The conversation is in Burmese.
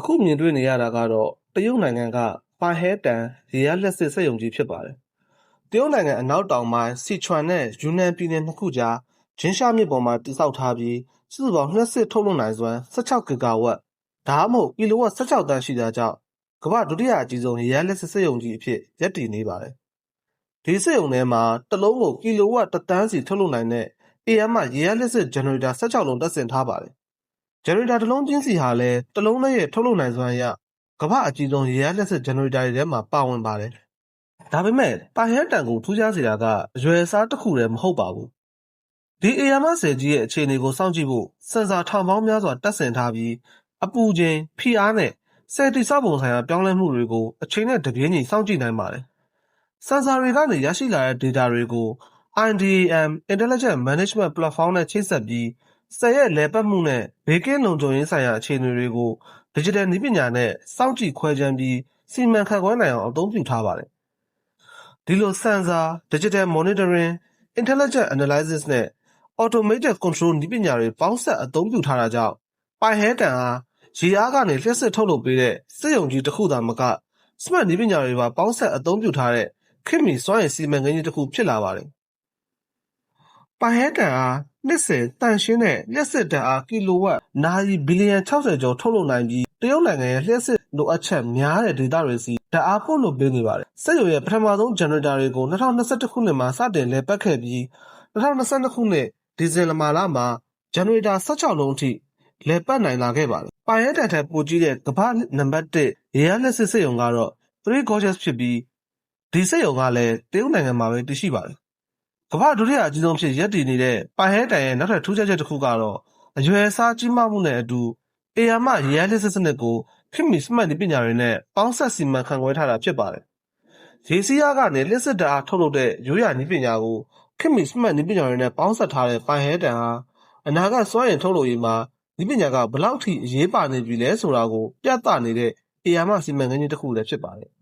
အခုမြင်တွေ့နေရတာကတော့တရုတ်နိုင်ငံကပါဟဲတန်ရေအားလျှပ်စစ်စက်ရုံကြီးဖြစ်ပါတယ်။တရုတ်နိုင်ငံအနောက်တောင်ပိုင်းစီချွမ်နဲ့ယူနန်ပြည်နယ်နှစ်ခုကြားဂျင်းရှားမြစ်ပေါ်မှာတည်ဆောက်ထားပြီးစုစုပေါင်းလျှပ်စစ်ထုတ်လုပ်နိုင်စွမ်း16ဂီဂါဝက်ဒါမှမဟုတ်ကီလိုဝက်16တန်းရှိတာကြောင့်ကမ္ဘာဒုတိယအကြီးဆုံးရေအားလျှပ်စစ်စက်ရုံကြီးအဖြစ်ရပ်တည်နေပါတယ်။ဒီစက်ရုံထဲမှာတစ်လုံးကိုကီလိုဝက်1တန်းစီထုတ်လုပ်နိုင်တဲ့ AM ရေအားလျှပ်စစ်ဂျန်နရေတာ16လုံးတပ်ဆင်ထားပါတယ်။ဂျန်နရေတာတစ်လုံးချင်းစီဟာလည်းတစ်လုံးနဲ့ရဲ့ထုတ်လုပ်နိုင်စွမ်းအရကမ္ဘာအကြီးဆုံးရေအားလျှပ်စစ်ဂျန်နရေတာတွေထဲမှာပါဝင်ပါတယ်။ဒါပေမဲ့ပါဟဲတန်ကိုထူးခြားစေတာကအရွယ်အစားတစ်ခုတည်းမဟုတ်ပါဘူး။ဒီ AM ဆယ်ကြီးရဲ့အခြေအနေကိုစောင့်ကြည့်ဖို့စင်ဆာထောင်ပေါင်းများစွာတပ်ဆင်ထားပြီးအပူချိန်ဖိအားနဲ့ဆယ်တိဆောက်ပုံဆိုင်ရာပြောင်းလဲမှုတွေကိုအချိန်နဲ့တပြေးညီစောင့်ကြည့်နိုင်ပါတယ်။စင်ဆာတွေကနေရရှိလာတဲ့ data တွေကို IDAM Intelligent Management Platform နဲ့ချိတ်ဆက်ပြီးဆယ်ရဲ့လည်ပတ်မှုနဲ့ဘေးကင်းလုံခြုံရေးဆိုင်ရာအခြေအနေတွေကို digital နည်းပညာနဲ့စောင့်ကြည့်ခွဲခြမ်းပြီးစီမံခန့်ခွဲနိုင်အောင်အသုံးပြုထားပါတယ်။ဒီလို sensor, digital monitoring, intelligent analysis နဲ့ automated control နည်းပညာတွေပေါင်းစပ်အသုံးပြုထားတာကြောင့်ပိုင်ဟဲတန်အားရေအားကနေလျှပ်စစ်ထုတ်လုပ်ပေးတဲ့စက်ရုံကြီးတစ်ခုသာမက smart နည်းပညာတွေပါပေါင်းစပ်အသုံးပြုထားတဲ့ခေတ်မီစွမ်းအင်စီမံကိန်းကြီးတစ်ခုဖြစ်လာပါတယ်။ပိုင်ဟဲတန်အားနှစ်စဉ်တန်ရှင်းတဲ့လျှပ်စစ်ဓာတ်အားကီလိုဝက်နာရီဘီလီယံ60ကျော်ထုတ်လုပ်နိုင်ပြီးတရုတ်နိုင်ငံရဲ့လျှပ်စစ်လိုအပ်ချက်များတဲ့ဒေသတွေစီဓာတ်အားပို့လို့ပေးနေပါတယ်။စက်ရုံရဲ့ပထမဆုံးဂျန်နရေတာတွေကို2021ခုနှစ်မှာစတင်လည်ပတ်ခဲ့ပြီး2022ခုနှစ်ဒီဇင်ဘာလမှာဂျန်နရေတာ16လုံးအထိလည်ပတ်နိုင်လာခဲ့ပါတယ်။ပိုင်ဟဲတန်ထက်ပိုကြီးတဲ့ကမ္ဘာနံပါတ်1ရေအားလျှပ်စစ်စက်ရုံကတော့ Three Gorges ဖြစ်ပြီးဒီစက်ရုံကလည်းတရုတ်နိုင်ငံမှာပဲတည်ရှိပါတယ်။ကမ္ဘာဒုတိယအကြီးဆုံးဖြစ်ရပ်တည်နေတဲ့ပိုင်ဟဲတန်ရဲ့နောက်ထပ်ထူးခြားချက်တစ်ခုကတော့အရွယ်အစားကြီးမားမှုနဲ့အတူAM ရေအားလျှပ်စစ်စနစ်ကိုခေတ်မီစမတ်နည်းပညာတွေနဲ့ပေါင်းစပ်စီမံခန့်ခွဲထားတာဖြစ်ပါတယ်။ရေစီးအားကနေလျှပ်စစ်ဓာတ်အားထုတ်လုပ်တဲ့ရိုးရာနည်းပညာကိုခေတ်မီစမတ်နည်းပညာတွေနဲ့ပေါင်းစပ်ထားတဲ့ပိုင်ဟဲတန်ဟာအနာဂတ်စွမ်းအင်ထုတ်လုပ်ရေးမှာနည်းပညာကဘယ်လောက်ထိအရေးပါနေပြီလဲဆိုတာကိုပြသနေတဲ့AM စီမံကိန်းကြီးတစ်ခုလည်းဖြစ်ပါတယ်။